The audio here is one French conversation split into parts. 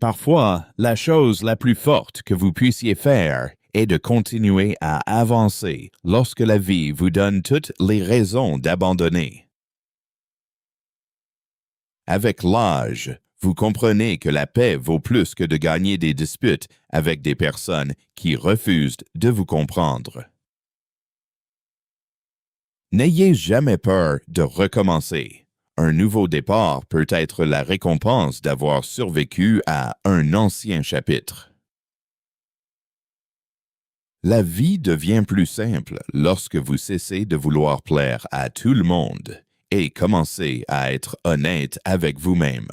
Parfois, la chose la plus forte que vous puissiez faire est de continuer à avancer lorsque la vie vous donne toutes les raisons d'abandonner. Avec l'âge, vous comprenez que la paix vaut plus que de gagner des disputes avec des personnes qui refusent de vous comprendre. N'ayez jamais peur de recommencer. Un nouveau départ peut être la récompense d'avoir survécu à un ancien chapitre. La vie devient plus simple lorsque vous cessez de vouloir plaire à tout le monde et commencez à être honnête avec vous-même.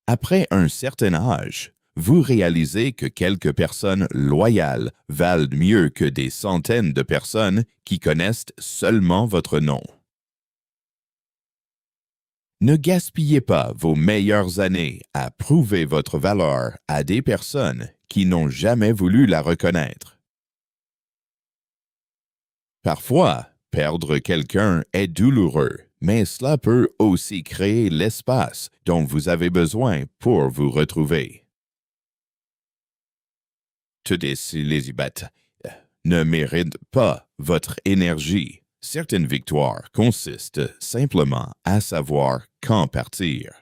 Après un certain âge, vous réalisez que quelques personnes loyales valent mieux que des centaines de personnes qui connaissent seulement votre nom. Ne gaspillez pas vos meilleures années à prouver votre valeur à des personnes qui n'ont jamais voulu la reconnaître. Parfois, perdre quelqu'un est douloureux, mais cela peut aussi créer l'espace dont vous avez besoin pour vous retrouver. Tous les célibataires ne méritent pas votre énergie. Certaines victoires consistent simplement à savoir quand partir.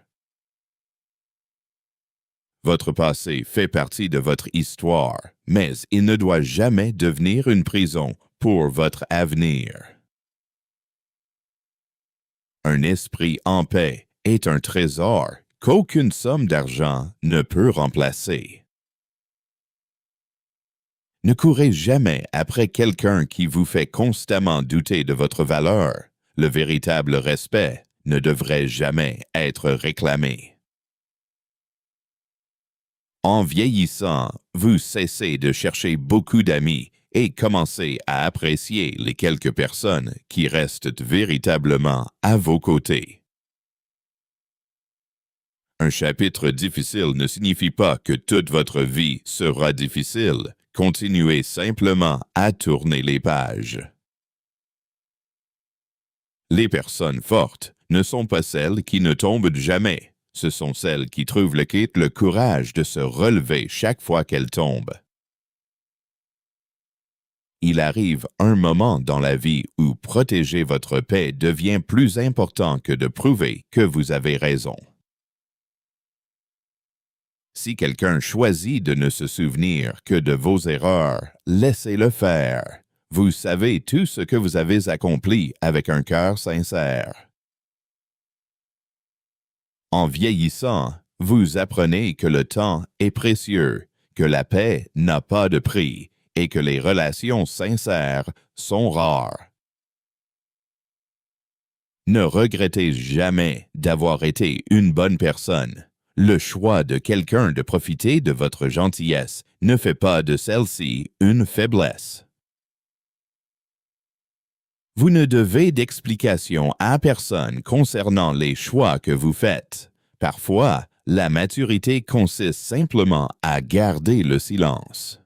Votre passé fait partie de votre histoire, mais il ne doit jamais devenir une prison pour votre avenir. Un esprit en paix est un trésor qu'aucune somme d'argent ne peut remplacer. Ne courez jamais après quelqu'un qui vous fait constamment douter de votre valeur. Le véritable respect ne devrait jamais être réclamé. En vieillissant, vous cessez de chercher beaucoup d'amis et commencez à apprécier les quelques personnes qui restent véritablement à vos côtés. Un chapitre difficile ne signifie pas que toute votre vie sera difficile. Continuez simplement à tourner les pages. Les personnes fortes ne sont pas celles qui ne tombent jamais. Ce sont celles qui trouvent le courage de se relever chaque fois qu'elles tombent. Il arrive un moment dans la vie où protéger votre paix devient plus important que de prouver que vous avez raison. Si quelqu'un choisit de ne se souvenir que de vos erreurs, laissez-le faire. Vous savez tout ce que vous avez accompli avec un cœur sincère. En vieillissant, vous apprenez que le temps est précieux, que la paix n'a pas de prix et que les relations sincères sont rares. Ne regrettez jamais d'avoir été une bonne personne. Le choix de quelqu'un de profiter de votre gentillesse ne fait pas de celle-ci une faiblesse. Vous ne devez d'explication à personne concernant les choix que vous faites. Parfois, la maturité consiste simplement à garder le silence.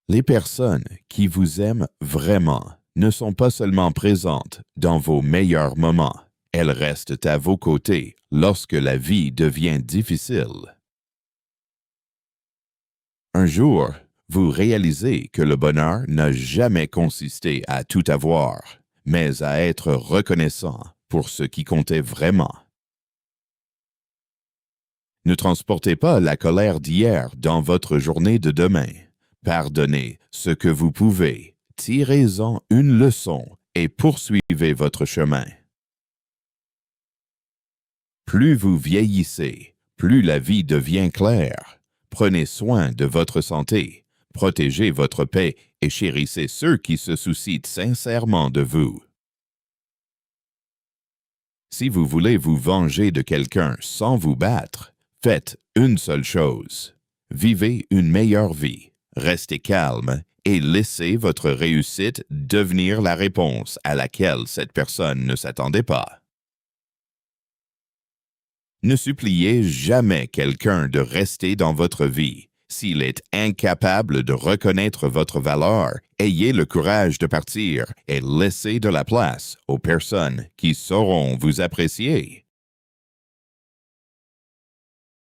Les personnes qui vous aiment vraiment ne sont pas seulement présentes dans vos meilleurs moments. Elles restent à vos côtés lorsque la vie devient difficile. Un jour, vous réalisez que le bonheur n'a jamais consisté à tout avoir, mais à être reconnaissant pour ce qui comptait vraiment. Ne transportez pas la colère d'hier dans votre journée de demain. Pardonnez ce que vous pouvez, tirez-en une leçon et poursuivez votre chemin. Plus vous vieillissez, plus la vie devient claire. Prenez soin de votre santé, protégez votre paix et chérissez ceux qui se soucient sincèrement de vous. Si vous voulez vous venger de quelqu'un sans vous battre, faites une seule chose. Vivez une meilleure vie, restez calme et laissez votre réussite devenir la réponse à laquelle cette personne ne s'attendait pas. Ne suppliez jamais quelqu'un de rester dans votre vie. S'il est incapable de reconnaître votre valeur, ayez le courage de partir et laissez de la place aux personnes qui sauront vous apprécier.